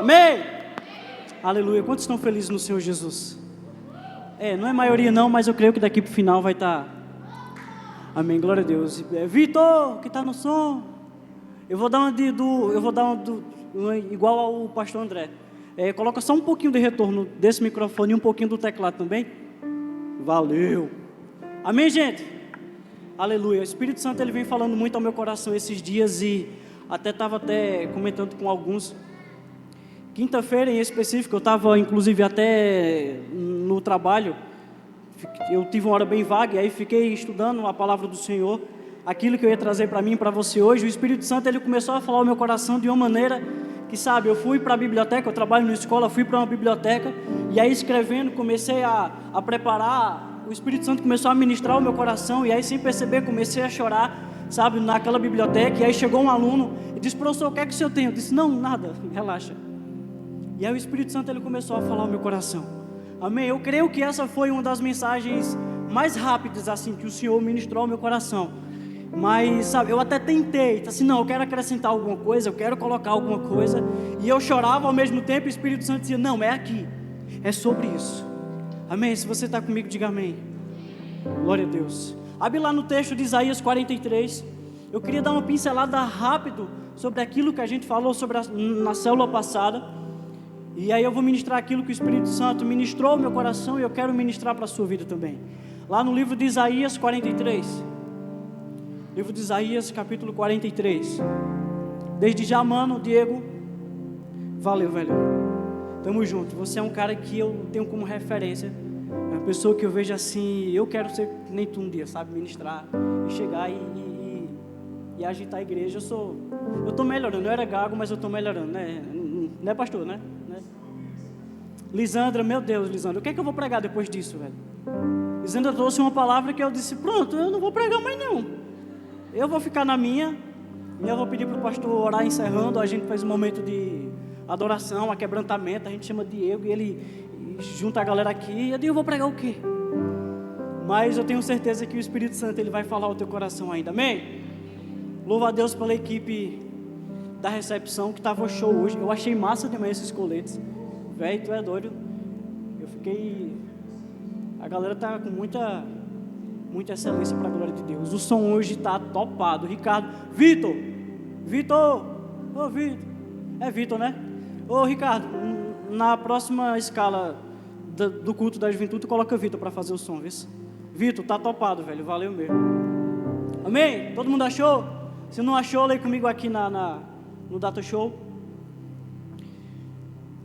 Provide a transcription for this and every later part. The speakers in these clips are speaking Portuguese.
Amém? Aleluia. Quantos estão felizes no Senhor Jesus? Não é maioria não, mas eu creio que daqui para o final vai estar. Amém, glória a Deus. Vitor, que está no som. Eu vou dar uma igual ao pastor André. Coloca só um pouquinho de retorno desse microfone e um pouquinho do teclado também. Valeu. Amém, gente? Aleluia. O Espírito Santo ele vem falando muito ao meu coração esses dias e estava comentando com alguns. Quinta-feira em específico, eu estava inclusive até no trabalho. Eu tive uma hora bem vaga e aí fiquei estudando a palavra do Senhor, aquilo que eu ia trazer para mim e para você hoje. O Espírito Santo ele começou a falar ao meu coração de uma maneira que, sabe, eu fui para a biblioteca, eu trabalho na escola, fui para uma biblioteca e aí escrevendo, comecei a preparar. O Espírito Santo começou a ministrar o meu coração e aí sem perceber comecei a chorar, sabe, naquela biblioteca. E aí chegou um aluno e disse: professor, o que é que o senhor tem? Eu disse: não, nada, relaxa. E aí o Espírito Santo ele começou a falar ao meu coração. Amém? Eu creio que essa foi uma das mensagens mais rápidas assim que o Senhor ministrou ao meu coração. Mas, sabe, eu até tentei, assim, não, eu quero acrescentar alguma coisa, eu quero colocar alguma coisa. E eu chorava ao mesmo tempo e o Espírito Santo dizia: não, é aqui, é sobre isso. Amém? Se você está comigo, diga amém. Glória a Deus. Abre lá no texto de Isaías 43. Eu queria dar uma pincelada rápido sobre aquilo que a gente falou na célula passada. E aí eu vou ministrar aquilo que o Espírito Santo ministrou ao meu coração e eu quero ministrar para a sua vida também. Lá no livro de Isaías 43. Livro de Isaías, capítulo 43. Desde já, mano, Diego. Valeu, velho. Tamo junto. Você é um cara que eu tenho como referência. É uma pessoa que eu vejo assim, eu quero ser nem tu um dia, sabe? Ministrar e chegar e agitar a igreja. Eu tô melhorando. Eu era gago, mas eu tô melhorando, né? Né, pastor, né? Lisandra, meu Deus, Lisandra, o que é que eu vou pregar depois disso, velho? Lisandra trouxe uma palavra que eu disse: pronto, eu não vou pregar mais não. Eu vou ficar na minha. E eu vou pedir para o pastor orar encerrando. A gente faz um momento de adoração, quebrantamento. A gente chama Diego e ele junta a galera aqui. E eu digo: eu vou pregar o quê? Mas eu tenho certeza que o Espírito Santo ele vai falar ao teu coração ainda, amém? Louva a Deus pela equipe da recepção que estava show hoje. Eu achei massa demais esses coletes. Velho, tu é doido. Eu fiquei... A galera tá com muita excelência para a glória de Deus. O som hoje tá topado. Ricardo, Vitor, ô Vitor, é Vitor, né? Ô Ricardo, na próxima escala do culto da juventude, coloca Vitor para fazer o som, viu? Vitor, tá topado, velho, valeu mesmo. Amém? Todo mundo achou? Se não achou, leia comigo aqui no Data Show.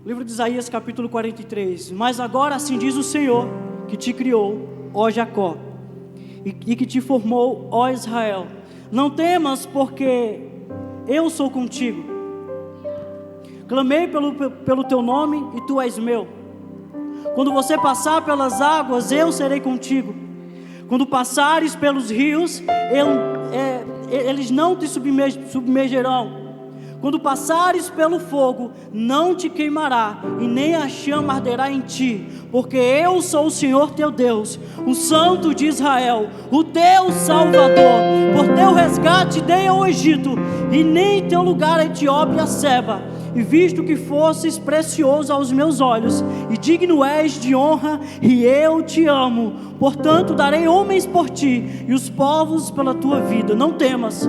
Livro de Isaías, capítulo 43. Mas agora assim diz o Senhor, que te criou, ó Jacó, e que te formou, ó Israel: não temas, porque eu sou contigo. Clamei pelo teu nome e tu és meu. Quando você passar pelas águas, eu serei contigo. Quando passares pelos rios, eles não te submergerão. Quando passares pelo fogo, não te queimará, e nem a chama arderá em ti, porque eu sou o Senhor teu Deus, o Santo de Israel, o teu Salvador. Por teu resgate dei ao Egito, e nem teu lugar a Etiópia Seba. E visto que fosses precioso aos meus olhos, e digno és de honra, e eu te amo, portanto darei homens por ti, e os povos pela tua vida. Não temas,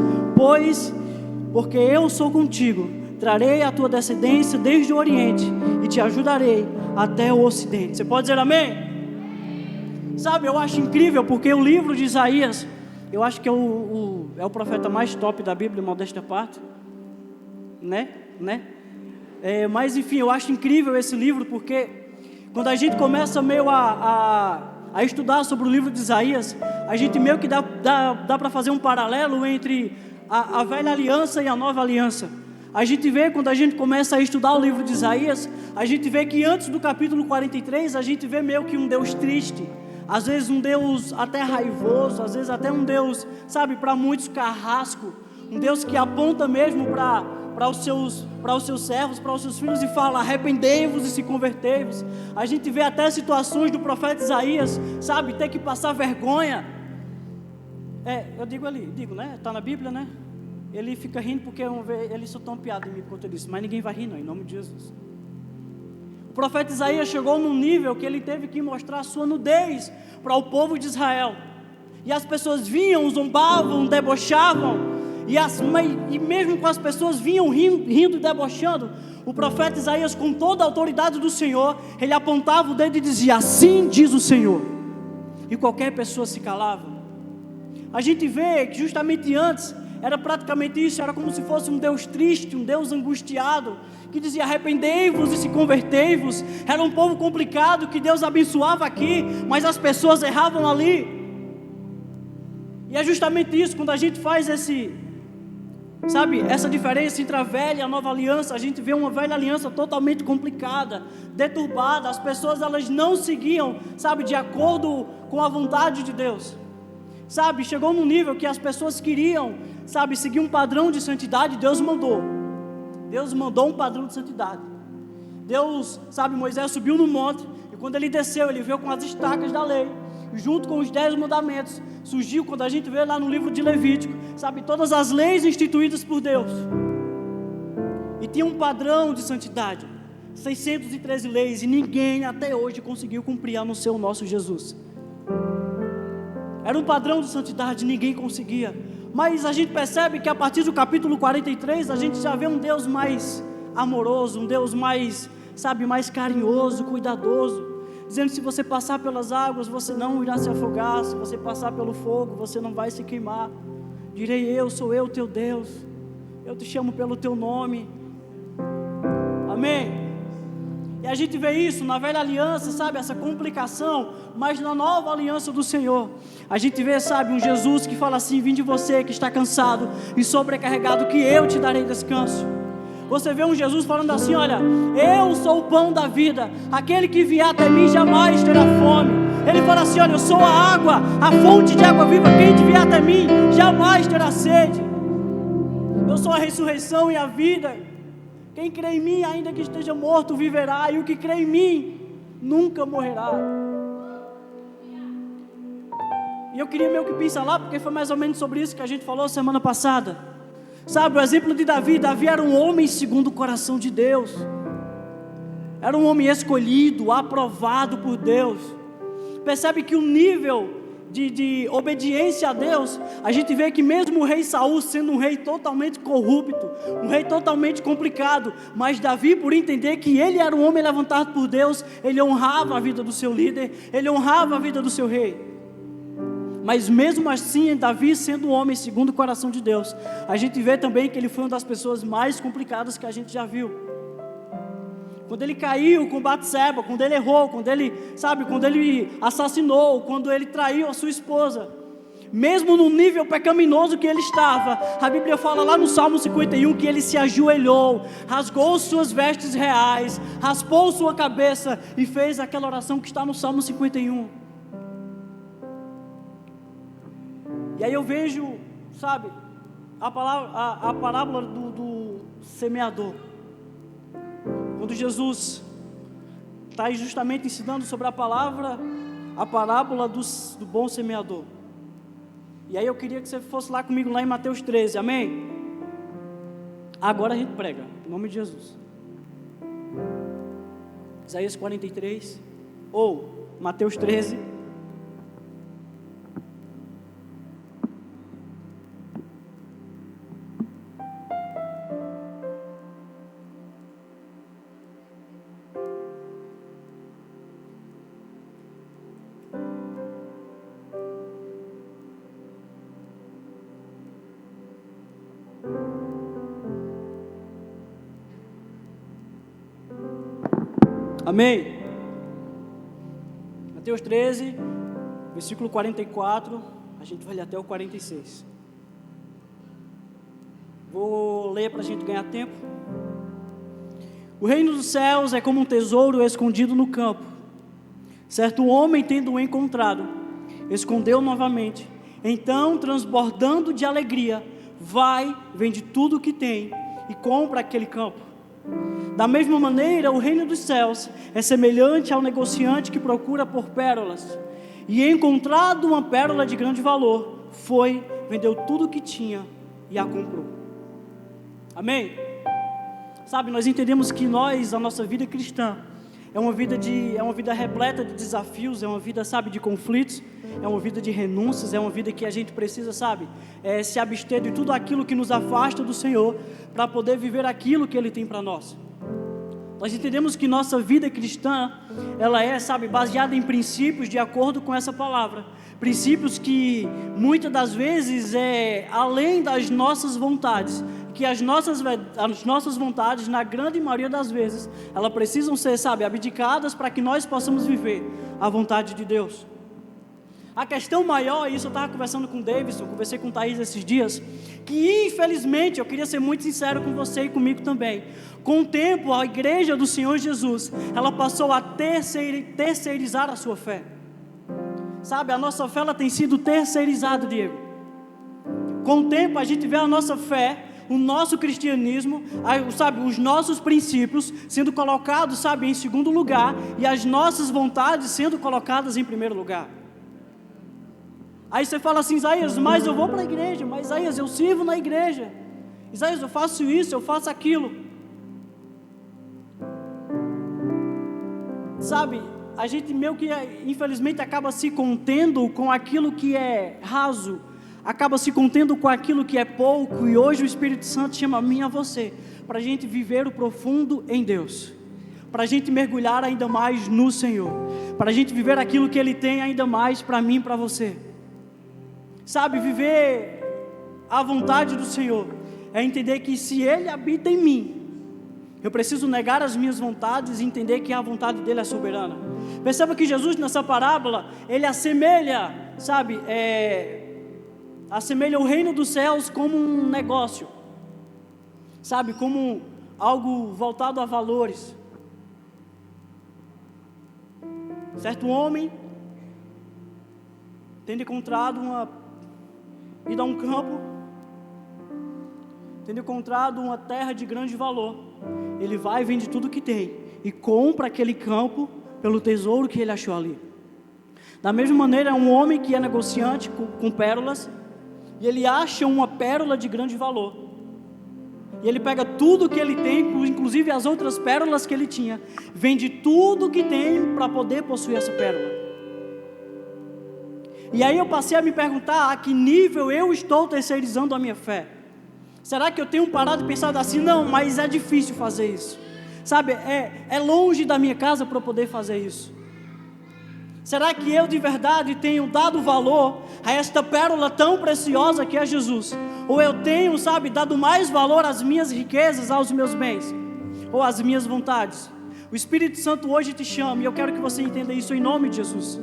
porque eu sou contigo, trarei a tua descendência desde o Oriente, e te ajudarei até o Ocidente. Você pode dizer amém? Sabe, eu acho incrível, porque o livro de Isaías, eu acho que é o profeta mais top da Bíblia, modéstia à parte, né? Mas enfim, eu acho incrível esse livro, porque quando a gente começa meio a estudar sobre o livro de Isaías, a gente meio que dá para fazer um paralelo entre a velha aliança e a nova aliança. A gente vê, quando a gente começa a estudar o livro de Isaías, a gente vê que antes do capítulo 43, a gente vê meio que um Deus triste, às vezes um Deus até raivoso, às vezes até um Deus, sabe, para muitos carrasco, um Deus que aponta mesmo para os seus servos, para os seus filhos e fala: arrependei-vos e se convertei-vos. A gente vê até situações do profeta Isaías, sabe, ter que passar vergonha. Eu digo, né? Está na Bíblia, né? Ele fica rindo porque ele soltou uma piada em mim por conta disso, mas ninguém vai rir não, em nome de Jesus. profeta Isaías chegou num nível que ele teve que mostrar sua nudez para o povo de Israel. E as pessoas vinham, zombavam, debochavam, e mesmo com as pessoas vinham rindo e debochando, o profeta Isaías, com toda a autoridade do Senhor, ele apontava o dedo e dizia: assim diz o Senhor. E qualquer pessoa se calava. A gente vê que justamente antes era praticamente isso, era como se fosse um Deus triste, um Deus angustiado, que dizia: arrependei-vos e se convertei-vos. Era um povo complicado que Deus abençoava aqui, mas as pessoas erravam ali. E é justamente isso, quando a gente faz essa diferença entre a velha e a nova aliança, a gente vê uma velha aliança totalmente complicada, deturbada. As pessoas, elas não seguiam, de acordo com a vontade de Deus. Chegou num nível que as pessoas queriam, seguir um padrão de santidade. Deus mandou um padrão de santidade. Deus, Moisés subiu no monte, e quando ele desceu, ele veio com as estacas da lei, junto com os 10 mandamentos. Surgiu, quando a gente vê lá no livro de Levítico, todas as leis instituídas por Deus. E tinha um padrão de santidade, 613 leis, e ninguém até hoje conseguiu cumprir, a não ser o nosso Jesus. Era um padrão de santidade, ninguém conseguia. Mas a gente percebe que a partir do capítulo 43, a gente já vê um Deus mais amoroso, um Deus mais, mais carinhoso, cuidadoso, dizendo: se você passar pelas águas, você não irá se afogar. Se você passar pelo fogo, você não vai se queimar. Direi: sou eu teu Deus, eu te chamo pelo teu nome. Amém? E a gente vê isso na velha aliança, essa complicação, mas na nova aliança do Senhor, a gente vê, um Jesus que fala assim: vinde você que está cansado e sobrecarregado, que eu te darei descanso. Você vê um Jesus falando assim: olha, eu sou o pão da vida, aquele que vier até mim jamais terá fome. Ele fala assim: olha, eu sou a água, a fonte de água viva, quem vier até mim jamais terá sede. Eu sou a ressurreição e a vida. Quem crê em mim, ainda que esteja morto, viverá, e o que crê em mim nunca morrerá. E eu queria meio que pincelar, porque foi mais ou menos sobre isso que a gente falou semana passada. O exemplo de Davi. Davi era um homem segundo o coração de Deus. Era um homem escolhido, aprovado por Deus. Percebe que o nível de obediência a Deus, a gente vê que mesmo o rei Saul sendo um rei totalmente corrupto, um rei totalmente complicado, mas Davi, por entender que ele era um homem levantado por Deus, ele honrava a vida do seu líder, ele honrava a vida do seu rei. Mas mesmo assim, Davi sendo um homem segundo o coração de Deus, a gente vê também que ele foi uma das pessoas mais complicadas que a gente já viu. Quando ele caiu com Batseba, quando ele errou, quando ele assassinou, quando ele traiu a sua esposa, mesmo no nível pecaminoso que ele estava, a Bíblia fala lá no Salmo 51 que ele se ajoelhou, rasgou suas vestes reais, raspou sua cabeça e fez aquela oração que está no Salmo 51. E aí eu vejo, a parábola do semeador. Quando Jesus está justamente ensinando sobre a parábola do bom semeador. E aí eu queria que você fosse lá comigo, lá em Mateus 13, amém? Agora a gente prega, em nome de Jesus. Isaías 43, ou Mateus 13. Amém? Mateus 13, versículo 44, a gente vai ler até o 46. Vou ler para a gente ganhar tempo. O reino dos céus é como um tesouro escondido no campo. Certo homem, tendo-o encontrado, escondeu novamente. Então, transbordando de alegria, vai, vende tudo o que tem e compra aquele campo. Da mesma maneira, o reino dos céus é semelhante ao negociante que procura por pérolas, e encontrado uma pérola de grande valor, foi, vendeu tudo o que tinha e a comprou. Amém? Nós entendemos que a nossa vida cristã, é uma vida repleta de desafios, é uma vida, sabe, de conflitos, é uma vida de renúncias, é uma vida que a gente precisa, sabe, se abster de tudo aquilo que nos afasta do Senhor, para poder viver aquilo que Ele tem para nós. Nós entendemos que nossa vida cristã, ela é, sabe, baseada em princípios de acordo com essa palavra. Princípios que muitas das vezes além das nossas vontades, que as nossas vontades, na grande maioria das vezes, elas precisam ser, sabe, abdicadas para que nós possamos viver a vontade de Deus. A questão maior, isso eu estava conversando com o Davidson, conversei com o Thaís esses dias, que infelizmente, eu queria ser muito sincero com você e comigo também, com o tempo a igreja do Senhor Jesus, ela passou a terceirizar a sua fé. Sabe, a nossa fé ela tem sido terceirizada, Diego. Com o tempo a gente vê a nossa fé, o nosso cristianismo, sabe, os nossos princípios sendo colocados, sabe, em segundo lugar, e as nossas vontades sendo colocadas em primeiro lugar. Aí você fala assim, Isaías, mas eu vou para a igreja, mas Isaías, eu sirvo na igreja, Isaías, eu faço isso, eu faço aquilo. Sabe, a gente meio que, infelizmente, acaba se contendo com aquilo que é raso, acaba se contendo com aquilo que é pouco, e hoje o Espírito Santo chama a mim e a você, para a gente viver o profundo em Deus, para a gente mergulhar ainda mais no Senhor, para a gente viver aquilo que Ele tem ainda mais para mim e para você. Sabe, viver a vontade do Senhor é entender que se Ele habita em mim, eu preciso negar as minhas vontades e entender que a vontade dEle é soberana. Perceba que Jesus nessa parábola, Ele assemelha, sabe, assemelha o reino dos céus como um negócio, sabe, como algo voltado a valores. Certo homem, tendo encontrado ido a um campo, tendo encontrado uma terra de grande valor, ele vai e vende tudo que tem e compra aquele campo pelo tesouro que ele achou ali. Da mesma maneira, um homem que é negociante com pérolas, e ele acha uma pérola de grande valor, e ele pega tudo que ele tem, inclusive as outras pérolas que ele tinha, vende tudo que tem para poder possuir essa pérola. E aí eu passei a me perguntar a que nível eu estou terceirizando a minha fé. Será que eu tenho parado e pensado assim, não, mas é difícil fazer isso, sabe, é longe da minha casa para eu poder fazer isso. Será que eu de verdade tenho dado valor a esta pérola tão preciosa que é Jesus? Ou eu tenho, sabe, dado mais valor às minhas riquezas, aos meus bens, ou às minhas vontades? O Espírito Santo hoje te chama, e eu quero que você entenda isso em nome de Jesus.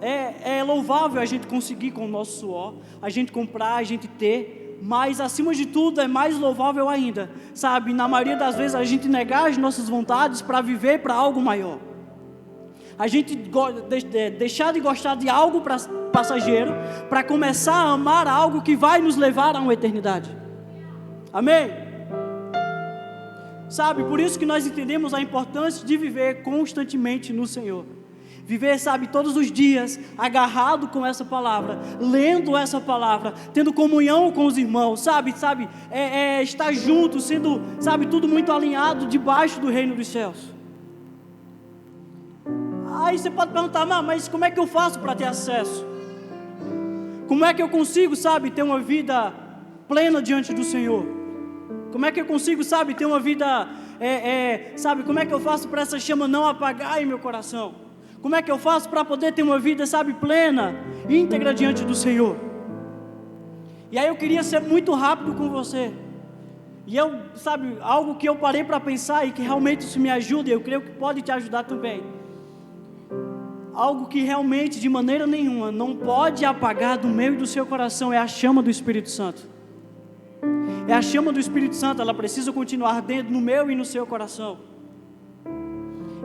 É louvável a gente conseguir com o nosso suor, a gente comprar, a gente ter, mas acima de tudo é mais louvável ainda, sabe, na maioria das vezes a gente negar as nossas vontades para viver para algo maior. A gente deixar de gostar de algo passageiro para começar a amar algo que vai nos levar a uma eternidade. Amém? Sabe, por isso que nós entendemos a importância de viver constantemente no Senhor. Viver, sabe, todos os dias agarrado com essa palavra, lendo essa palavra, tendo comunhão com os irmãos, sabe, estar junto, sendo, sabe, tudo muito alinhado debaixo do reino dos céus. Aí você pode perguntar, mas como é que eu faço para ter acesso? Como é que eu consigo, sabe, ter uma vida plena diante do Senhor? Como é que eu consigo, sabe, ter uma vida, sabe, como é que eu faço para essa chama não apagar em meu coração? Como é que eu faço para poder ter uma vida, sabe, plena, íntegra diante do Senhor? E aí eu queria ser muito rápido com você. E eu, sabe, algo que eu parei para pensar e que realmente isso me ajuda, e eu creio que pode te ajudar também. Algo que realmente, de maneira nenhuma, não pode apagar do meu e do seu coração, é a chama do Espírito Santo. É a chama do Espírito Santo, ela precisa continuar ardendo no meu e no seu coração.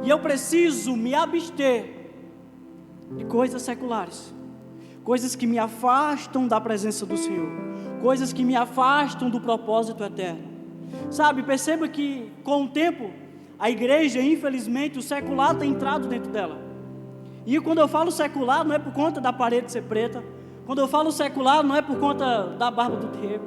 E eu preciso me abster de coisas seculares, coisas que me afastam da presença do Senhor, coisas que me afastam do propósito eterno. Sabe, perceba que com o tempo, a igreja, infelizmente, o secular tem entrado dentro dela. E quando eu falo secular, não é por conta da parede ser preta. Quando eu falo secular, não é por conta da barba do Diego.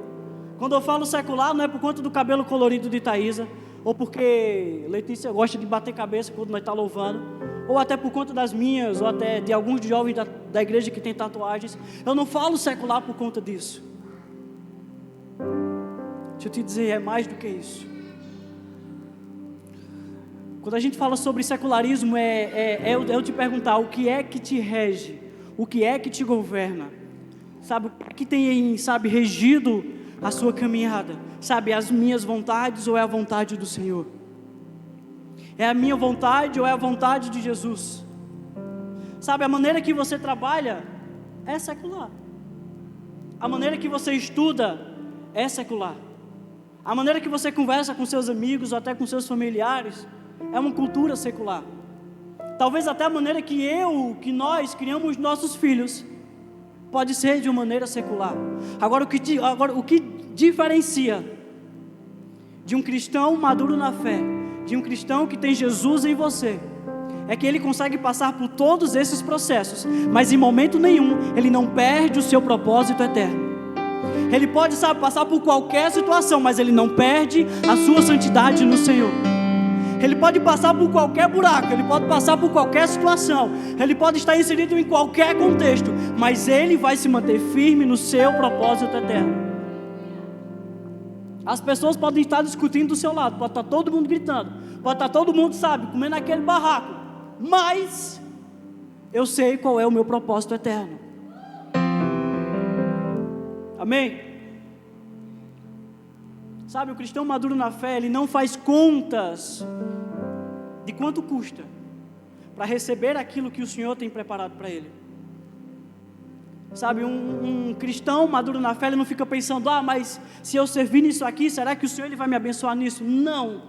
Quando eu falo secular, não é por conta do cabelo colorido de Thaísa. ou porque Letícia gosta de bater cabeça quando nós estamos louvando, ou até por conta das minhas, ou até de alguns jovens da igreja que tem tatuagens. Eu não falo secular por conta disso. Deixa eu te dizer, é mais do que isso. Quando a gente fala sobre secularismo, eu te perguntar o que é que te rege, o que é que te governa, sabe, o que é que tem, sabe, regido a sua caminhada, sabe, as minhas vontades ou é a vontade do Senhor? É a minha vontade ou é a vontade de Jesus? Sabe, a maneira que você trabalha é secular, a maneira que você estuda é secular, a maneira que você conversa com seus amigos ou até com seus familiares é uma cultura secular. Talvez até a maneira que nós criamos nossos filhos pode ser de uma maneira secular. Agora o que diferencia de um cristão maduro na fé, de um cristão que tem Jesus em você, é que ele consegue passar por todos esses processos, mas em momento nenhum ele não perde o seu propósito eterno. Ele pode, sabe, passar por qualquer situação, mas ele não perde a sua santidade no Senhor. Ele pode passar por qualquer buraco, ele pode passar por qualquer situação, ele pode estar inserido em qualquer contexto, mas ele vai se manter firme no seu propósito eterno. As pessoas podem estar discutindo do seu lado, pode estar todo mundo gritando, pode estar todo mundo, sabe, comendo aquele barraco, mas eu sei qual é o meu propósito eterno. Amém? Sabe, o cristão maduro na fé, ele não faz contas de quanto custa para receber aquilo que o Senhor tem preparado para ele. Sabe, um cristão maduro na fé, ele não fica pensando, mas se eu servir nisso aqui, será que o Senhor ele vai me abençoar nisso? Não,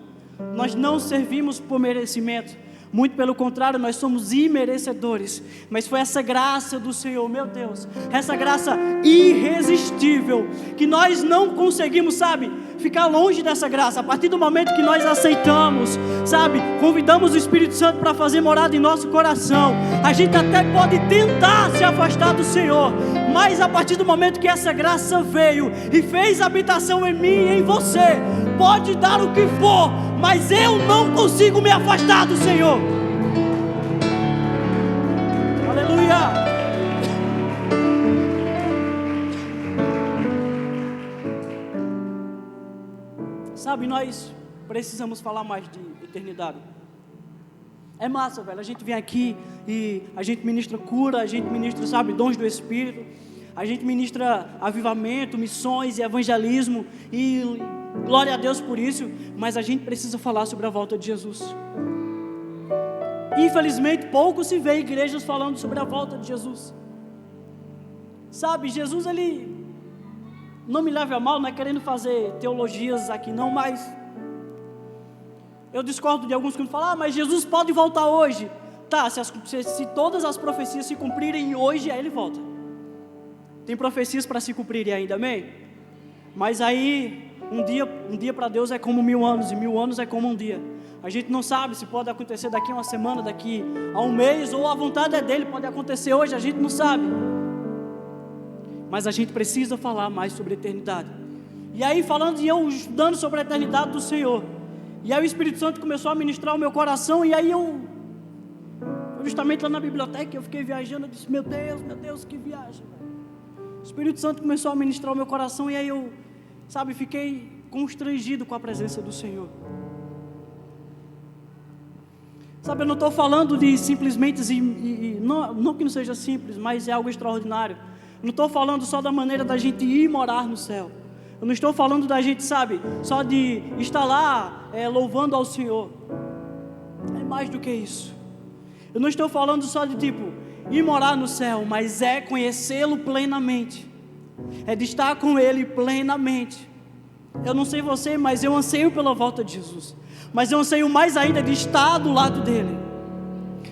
nós não servimos por merecimento, muito pelo contrário, nós somos imerecedores, mas foi essa graça do Senhor, meu Deus, essa graça irresistível, que nós não conseguimos, sabe, ficar longe dessa graça. A partir do momento que nós aceitamos, sabe, convidamos o Espírito Santo para fazer morada em nosso coração, a gente até pode tentar se afastar do Senhor, mas a partir do momento que essa graça veio e fez habitação em mim e em você, pode dar o que for, mas eu não consigo me afastar do Senhor. Aleluia. Sabe, nós precisamos falar mais de eternidade. É massa, velho, a gente vem aqui e a gente ministra cura, a gente ministra, sabe, dons do Espírito, a gente ministra avivamento, missões e evangelismo, e glória a Deus por isso, mas a gente precisa falar sobre a volta de Jesus. Infelizmente, pouco se vê igrejas falando sobre a volta de Jesus. Sabe, Jesus, ele, não me leve a mal, não é querendo fazer teologias aqui não, mas eu discordo de alguns que falam, mas Jesus pode voltar hoje. Tá, se todas as profecias se cumprirem hoje, aí ele volta. Tem profecias para se cumprirem ainda, amém? Mas aí, um dia para Deus é como 1000 anos, e 1000 anos é como um dia. A gente não sabe se pode acontecer daqui a uma semana, daqui a um mês, ou a vontade é dele, pode acontecer hoje, a gente não sabe. Mas a gente precisa falar mais sobre a eternidade. E aí, falando e eu estudando sobre a eternidade do Senhor, e aí o Espírito Santo começou a ministrar o meu coração, e aí eu justamente lá na biblioteca, eu fiquei viajando, eu disse, meu Deus, que viagem, velho. O Espírito Santo começou a ministrar o meu coração, e aí eu, sabe, fiquei constrangido com a presença do Senhor. Sabe, eu não estou falando de simplesmente, não que não seja simples, mas é algo extraordinário. Eu não estou falando só da maneira da gente ir morar no céu. Eu não estou falando da gente, sabe, só de estar lá louvando ao Senhor. É mais do que isso. Eu não estou falando só de tipo, ir morar no céu, mas é conhecê-lo plenamente. É de estar com Ele plenamente. Eu não sei você, mas eu anseio pela volta de Jesus. Mas eu anseio mais ainda de estar do lado dEle.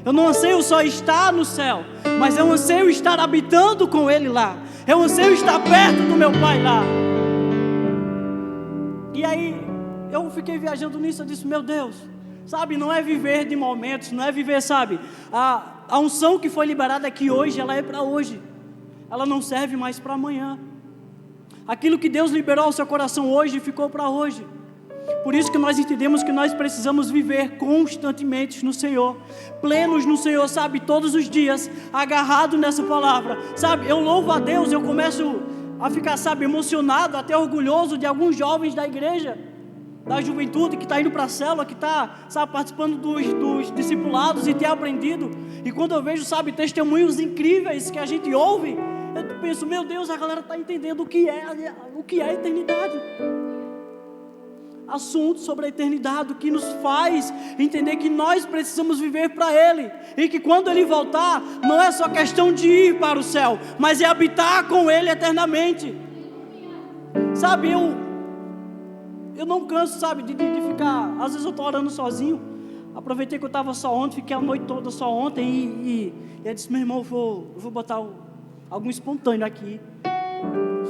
Eu não anseio só estar no céu, mas eu anseio estar habitando com Ele lá. Eu anseio estar perto do meu Pai lá. E aí, eu fiquei viajando nisso, eu disse, meu Deus, sabe, não é viver de momentos, não é viver, sabe, a unção que foi liberada aqui hoje, ela é para hoje. Ela não serve mais para amanhã. Aquilo que Deus liberou ao seu coração hoje, ficou para hoje. Por isso que nós entendemos que nós precisamos viver constantemente no Senhor, plenos no Senhor, sabe, todos os dias, agarrado nessa palavra, sabe, eu louvo a Deus, eu começo a ficar, sabe, emocionado, até orgulhoso de alguns jovens da igreja, da juventude, que está indo para a célula, que está, sabe, participando dos discipulados e tem aprendido, e quando eu vejo, sabe, testemunhos incríveis que a gente ouve, eu penso, meu Deus, a galera está entendendo o que é a eternidade. Assunto sobre a eternidade, o que nos faz entender que nós precisamos viver para Ele, e que quando Ele voltar, não é só questão de ir para o céu, mas é habitar com Ele eternamente. Sabe, eu não canso, sabe, de ficar, às vezes eu estou orando sozinho, aproveitei que eu estava só ontem, fiquei a noite toda só ontem, e eu disse, meu irmão, eu vou botar algum espontâneo aqui,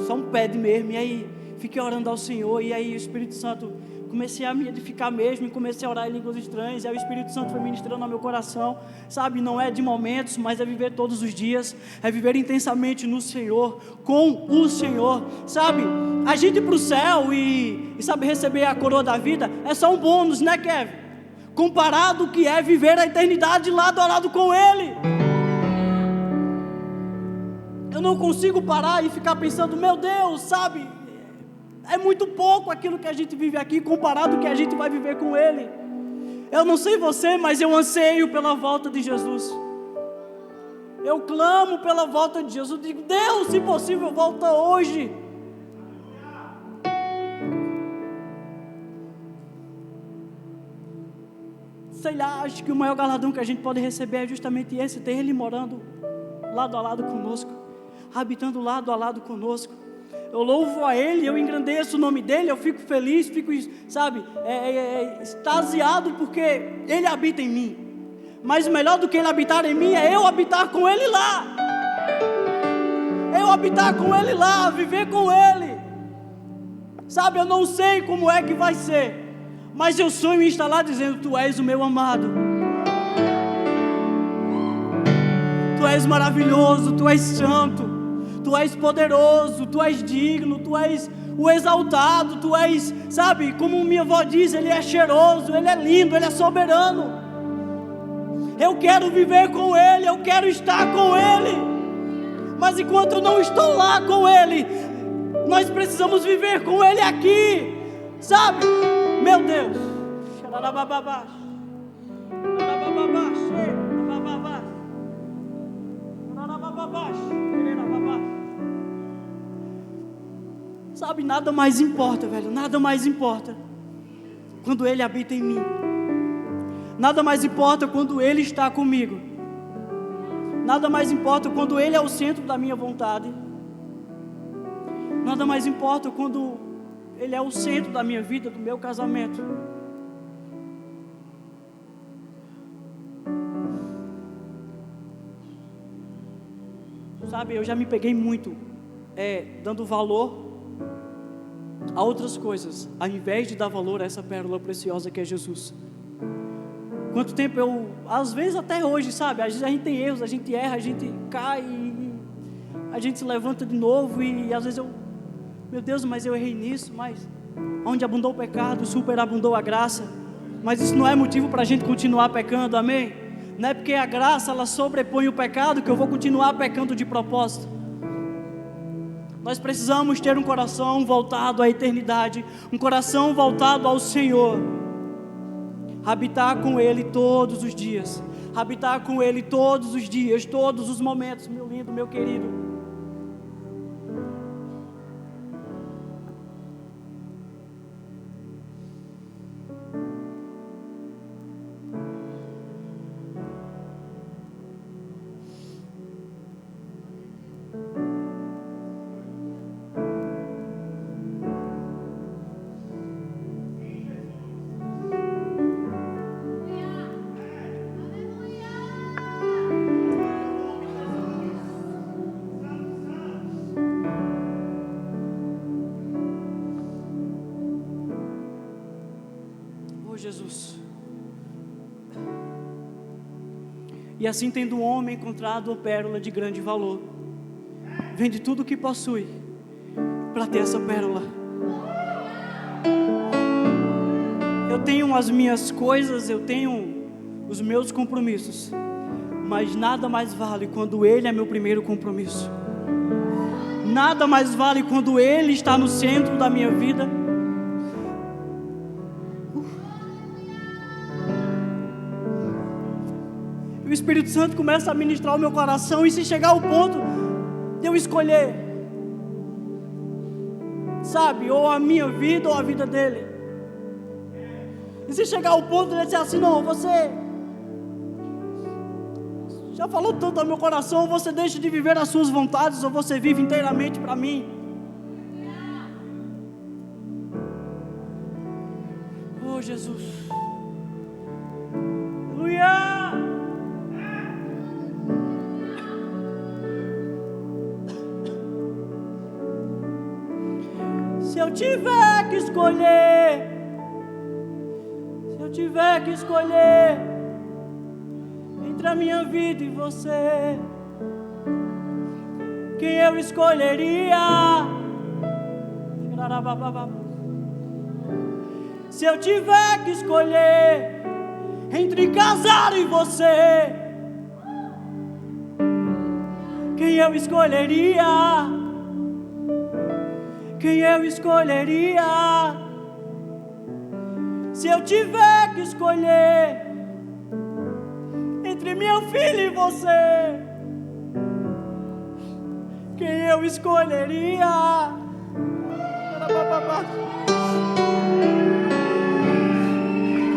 só um pad mesmo, e aí fiquei orando ao Senhor, e aí o Espírito Santo, comecei a me edificar mesmo, e comecei a orar em línguas estranhas, e aí o Espírito Santo foi ministrando ao meu coração, sabe, não é de momentos, mas é viver todos os dias, é viver intensamente no Senhor, com o Senhor, sabe, a gente ir para o céu e sabe, receber a coroa da vida, é só um bônus, né, Kevin? Comparado ao que é viver a eternidade lado a lado com Ele. Eu não consigo parar e ficar pensando, meu Deus, sabe, é muito pouco aquilo que a gente vive aqui comparado ao que a gente vai viver com Ele. Eu não sei você, mas eu anseio pela volta de Jesus. Eu clamo pela volta de Jesus. Eu digo, Deus, se possível, volta hoje. Sei lá, acho que o maior galardão que a gente pode receber é justamente esse, ter Ele morando lado a lado conosco, habitando lado a lado conosco. Eu louvo a Ele, eu engrandeço o nome dEle, eu fico feliz, fico, sabe, extasiado porque Ele habita em mim. Mas melhor do que Ele habitar em mim é eu habitar com Ele lá. Eu habitar com Ele lá, viver com Ele. Sabe, eu não sei como é que vai ser, mas eu sonho em estar lá dizendo, Tu és o meu amado. Tu és maravilhoso, Tu és santo. Tu és poderoso, Tu és digno, Tu és o exaltado, Tu és, sabe, como minha avó diz, Ele é cheiroso, Ele é lindo, Ele é soberano. Eu quero viver com Ele, eu quero estar com Ele, mas enquanto eu não estou lá com Ele, nós precisamos viver com Ele aqui, sabe, meu Deus. Sabe, nada mais importa, velho, nada mais importa quando Ele habita em mim. Nada mais importa quando Ele está comigo. Nada mais importa quando Ele é o centro da minha vontade. Nada mais importa quando Ele é o centro da minha vida, do meu casamento. Sabe, eu já me peguei muito dando valor a outras coisas, ao invés de dar valor a essa pérola preciosa que é Jesus. Quanto tempo às vezes até hoje, sabe, às vezes a gente tem erros, a gente erra, a gente cai, a gente se levanta de novo e às vezes meu Deus, mas eu errei nisso, mas onde abundou o pecado, superabundou a graça. Mas isso não é motivo para a gente continuar pecando, amém? Não é porque a graça ela sobrepõe o pecado que eu vou continuar pecando de propósito. Nós precisamos ter um coração voltado à eternidade, um coração voltado ao Senhor, habitar com Ele todos os dias, habitar com Ele todos os dias, todos os momentos, meu lindo, meu querido. Jesus. E assim, tendo o homem encontrado a pérola de grande valor, vende tudo o que possui para ter essa pérola. Eu tenho as minhas coisas, eu tenho os meus compromissos, mas nada mais vale quando Ele é meu primeiro compromisso. Nada mais vale quando Ele está no centro da minha vida. O Espírito Santo começa a ministrar o meu coração, e se chegar ao ponto de eu escolher, sabe, ou a minha vida ou a vida dele, e se chegar ao ponto de ele dizer assim: não, você já falou tanto ao meu coração, ou você deixa de viver as suas vontades, ou você vive inteiramente para mim. Oh Jesus, aleluia. Se eu tiver que escolher, entre a minha vida e você, quem eu escolheria? Se eu tiver que escolher entre casar e você, quem eu escolheria? Quem eu escolheria? Se eu tiver que escolher entre meu filho e você, quem eu escolheria?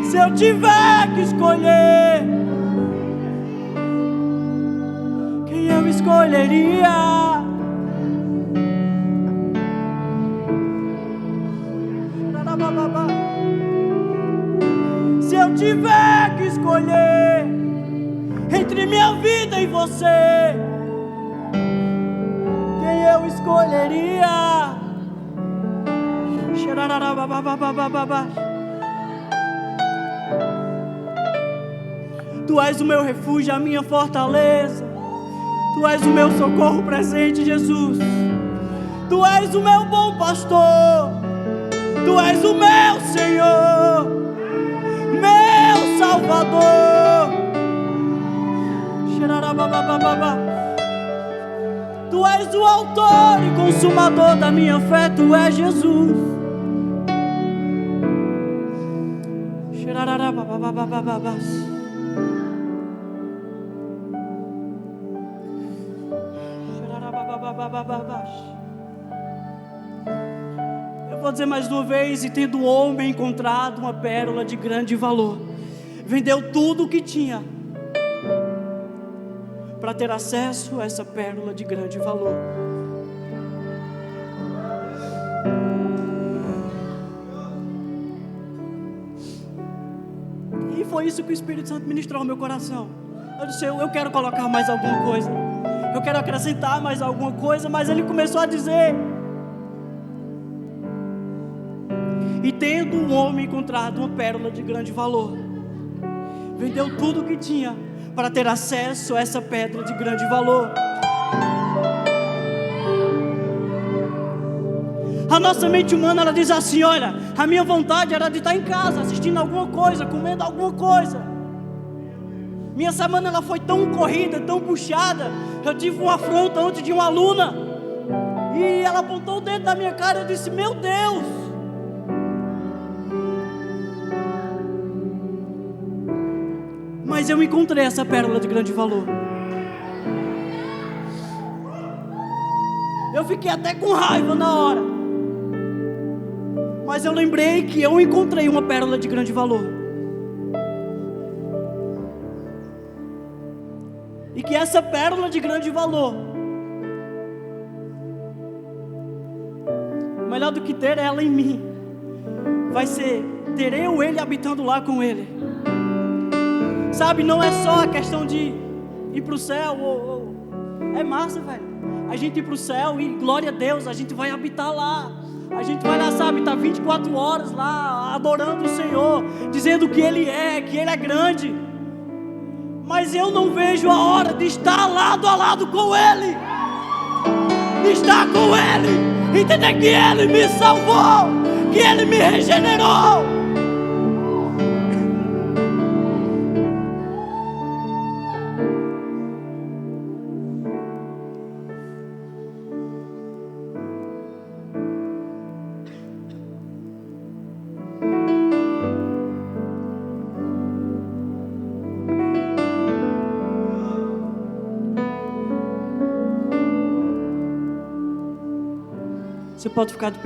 Se eu tiver que escolher, quem eu escolheria? Se eu tiver que escolher entre minha vida e você, quem eu escolheria? Tu és o meu refúgio, a minha fortaleza. Tu és o meu socorro presente, Jesus. Tu és o meu bom pastor. Tu és o meu Senhor, meu Salvador. Tu és o autor e consumador da minha fé. Tu és Jesus. Eu vou dizer mais uma vez: e tendo o homem encontrado uma pérola de grande valor, vendeu tudo o que tinha para ter acesso a essa pérola de grande valor. E foi isso que o Espírito Santo ministrou ao meu coração. Eu disse: eu quero colocar mais alguma coisa, eu quero acrescentar mais alguma coisa. Mas ele começou a dizer: e tendo um homem encontrado uma pérola de grande valor, vendeu tudo o que tinha para ter acesso a essa pedra de grande valor. A nossa mente humana, ela diz assim: olha, a minha vontade era de estar em casa, assistindo alguma coisa, comendo alguma coisa. Minha semana, ela foi tão corrida, tão puxada. Eu tive uma afronta ontem de uma aluna, e ela apontou o dedo na minha cara. Eu disse: meu Deus, mas eu encontrei essa pérola de grande valor. Eu fiquei até com raiva na hora, mas eu lembrei que eu encontrei uma pérola de grande valor, e que essa pérola de grande valor, melhor do que ter ela em mim, vai ser ter eu, ele, habitando lá com ele. Sabe, não é só a questão de ir para o céu, é massa, velho, a gente ir para o céu e glória a Deus, a gente vai habitar lá. A gente vai lá, sabe, tá 24 horas lá, adorando o Senhor, dizendo que Ele é grande. Mas eu não vejo a hora de estar lado a lado com Ele, de estar com Ele, entender que Ele me salvou, que Ele me regenerou. pode ficar de pé.